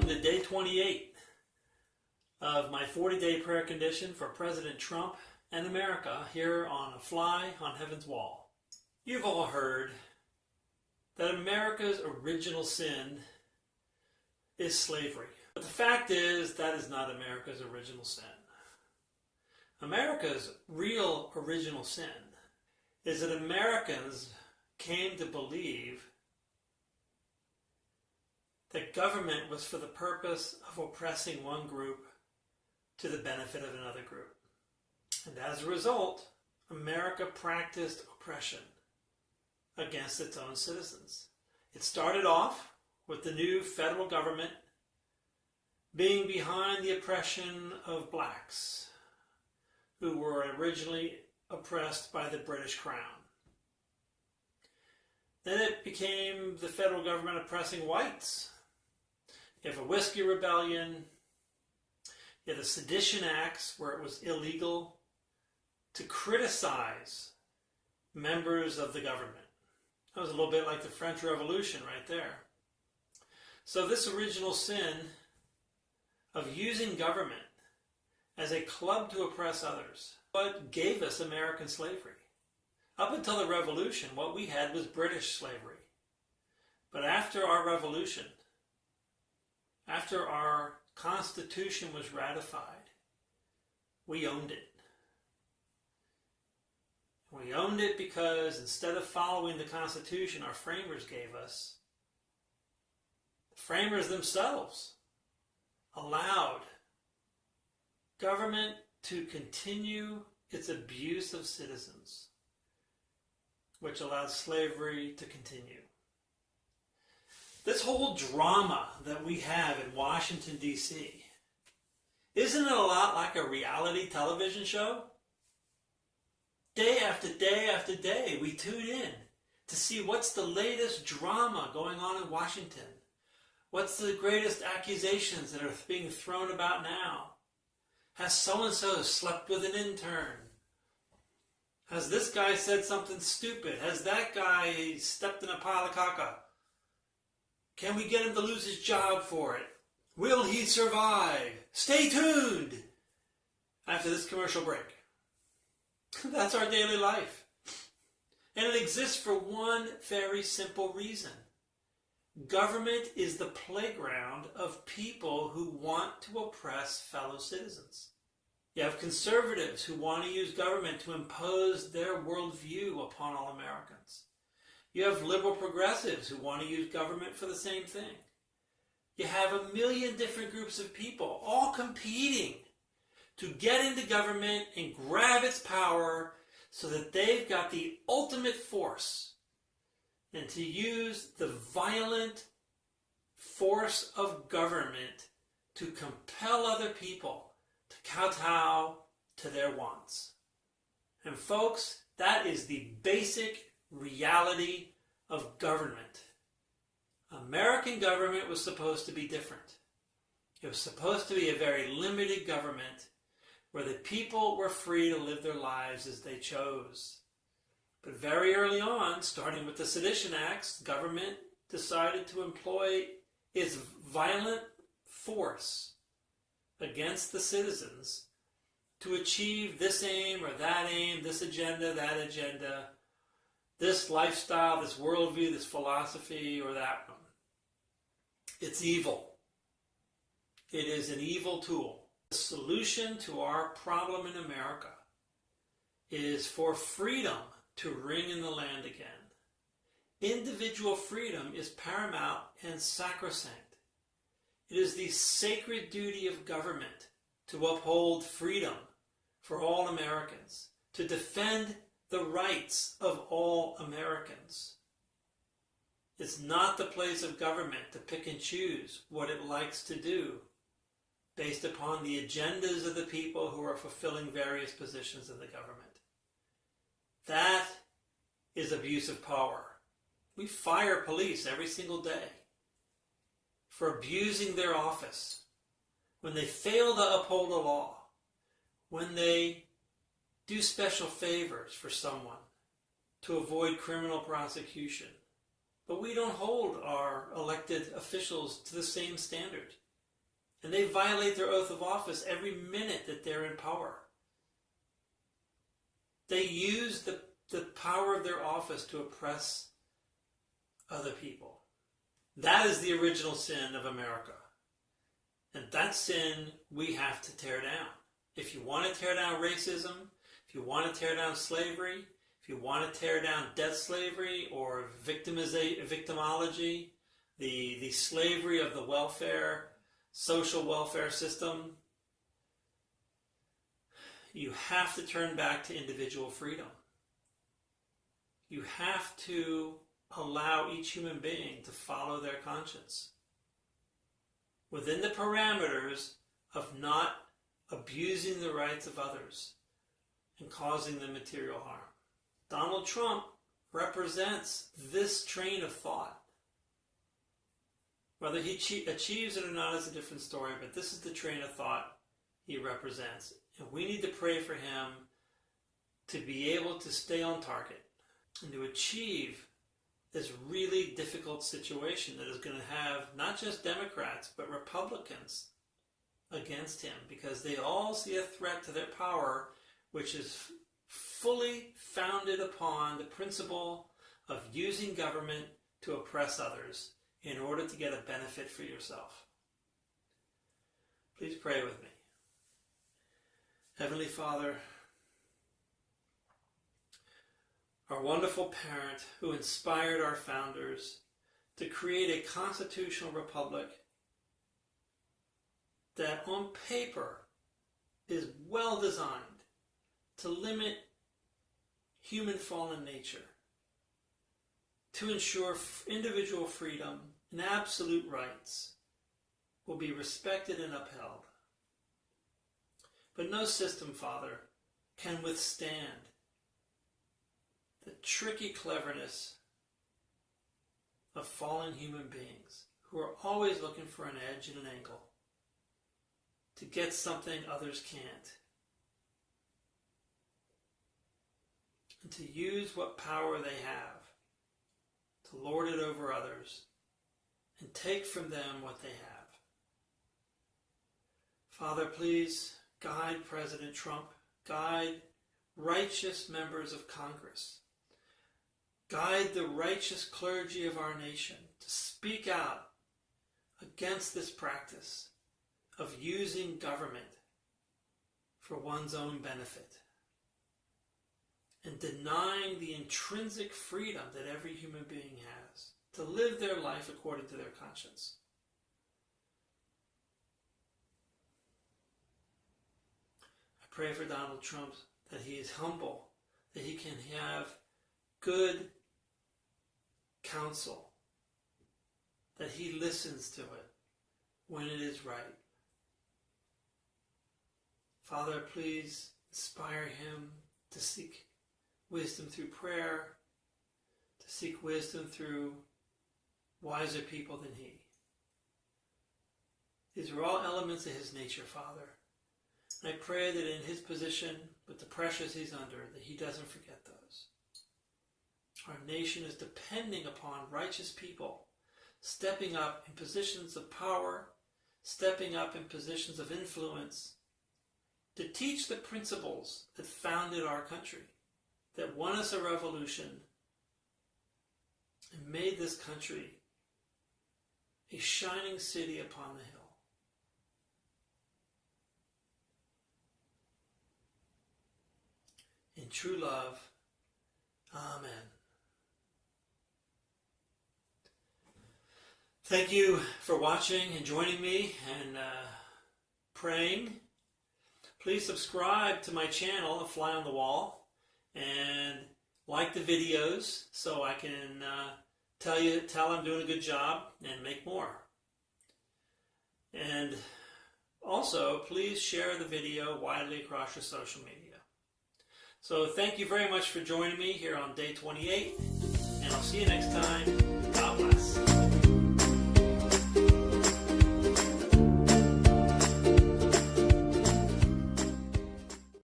to day 28 of my 40-day prayer condition for President Trump and America here on A Fly on Heaven's Wall. You've all heard that America's original sin is slavery. But the fact is, that is not America's original sin. America's real original sin is that Americans came to believe that government was for the purpose of oppressing one group to the benefit of another group. And as a result, America practiced oppression against its own citizens. It started off with the new federal government being behind the oppression of blacks, who were originally oppressed by the British Crown. Then it became the federal government oppressing whites. You have a Whiskey Rebellion. You have the Sedition Acts, where it was illegal to criticize members of the government. That was a little bit like the French Revolution right there. So this original sin of using government as a club to oppress others, what gave us American slavery. Up until the Revolution, what we had was British slavery. But after our Revolution, after our Constitution was ratified, we owned it. We owned it because instead of following the Constitution our framers gave us, the framers themselves allowed government to continue its abuse of citizens, which allowed slavery to continue. This whole drama that we have in Washington, D.C., isn't it a lot like a reality television show? Day after day after day, we tune in to see what's the latest drama going on in Washington. What's the greatest accusations that are being thrown about now? Has so-and-so slept with an intern? Has this guy said something stupid? Has that guy stepped in a pile of caca? Can we get him to lose his job for it? Will he survive? Stay tuned after this commercial break. That's our daily life. And it exists for one very simple reason. Government is the playground of people who want to oppress fellow citizens. You have conservatives who want to use government to impose their worldview upon all Americans. You have liberal progressives who want to use government for the same thing. You have a million different groups of people all competing to get into government and grab its power so that they've got the ultimate force, and to use the violent force of government to compel other people to kowtow to their wants. And folks, that is the basic reality of government. American government was supposed to be different. It was supposed to be a very limited government where the people were free to live their lives as they chose. But very early on, starting with the Sedition Acts, government decided to employ its violent force against the citizens to achieve this aim or that aim, this agenda, that agenda, this lifestyle, this worldview, this philosophy, or that one. It's evil. It is an evil tool. The solution to our problem in America is for freedom to ring in the land again. Individual freedom is paramount and sacrosanct. It is the sacred duty of government to uphold freedom for all Americans, to defend the rights of all Americans. It's not the place of government to pick and choose what it likes to do based upon the agendas of the people who are fulfilling various positions in the government. That is abuse of power. We fire police every single day for abusing their office, when they fail to uphold a law, when they do special favors for someone to avoid criminal prosecution. But we don't hold our elected officials to the same standard. And they violate their oath of office every minute that they're in power. They use the power of their office to oppress other people. That is the original sin of America. And that sin we have to tear down. If you want to tear down racism, if you want to tear down slavery, if you want to tear down death slavery or victimology, the slavery of the social welfare system, you have to turn back to individual freedom. You have to allow each human being to follow their conscience within the parameters of not abusing the rights of others and causing them material harm. Donald Trump represents this train of thought. Whether he achieves it or not is a different story, but this is the train of thought he represents. And we need to pray for him to be able to stay on target and to achieve this really difficult situation that is going to have not just Democrats, but Republicans against him, because they all see a threat to their power, which is fully founded upon the principle of using government to oppress others in order to get a benefit for yourself. Please pray with me. Heavenly Father, our wonderful parent who inspired our founders to create a constitutional republic that on paper is well designed to limit human fallen nature, to ensure individual freedom and absolute rights will be respected and upheld. But no system, Father, can withstand the tricky cleverness of fallen human beings who are always looking for an edge and an angle to get something others can't, and to use what power they have to lord it over others and take from them what they have. Father, please guide President Trump, guide righteous members of Congress, guide the righteous clergy of our nation to speak out against this practice of using government for one's own benefit and denying the intrinsic freedom that every human being has to live their life according to their conscience. I pray for Donald Trump that he is humble, that he can have good counsel, that he listens to it when it is right. Father, please inspire him to seek wisdom through prayer, to seek wisdom through wiser people than he. These are all elements of his nature, Father. And I pray that in his position, with the pressures he's under, that he doesn't forget those. Our nation is depending upon righteous people stepping up in positions of power, stepping up in positions of influence, to teach the principles that founded our country, that won us a revolution and made this country a shining city upon the hill. In true love, amen. Thank you for watching and joining me and praying. Please subscribe to my channel, A Fly on the Wall, and like the videos so I can tell I'm doing a good job and make more. And also, please share the video widely across your social media. So thank you very much for joining me here on day 28, and I'll see you next time. God bless.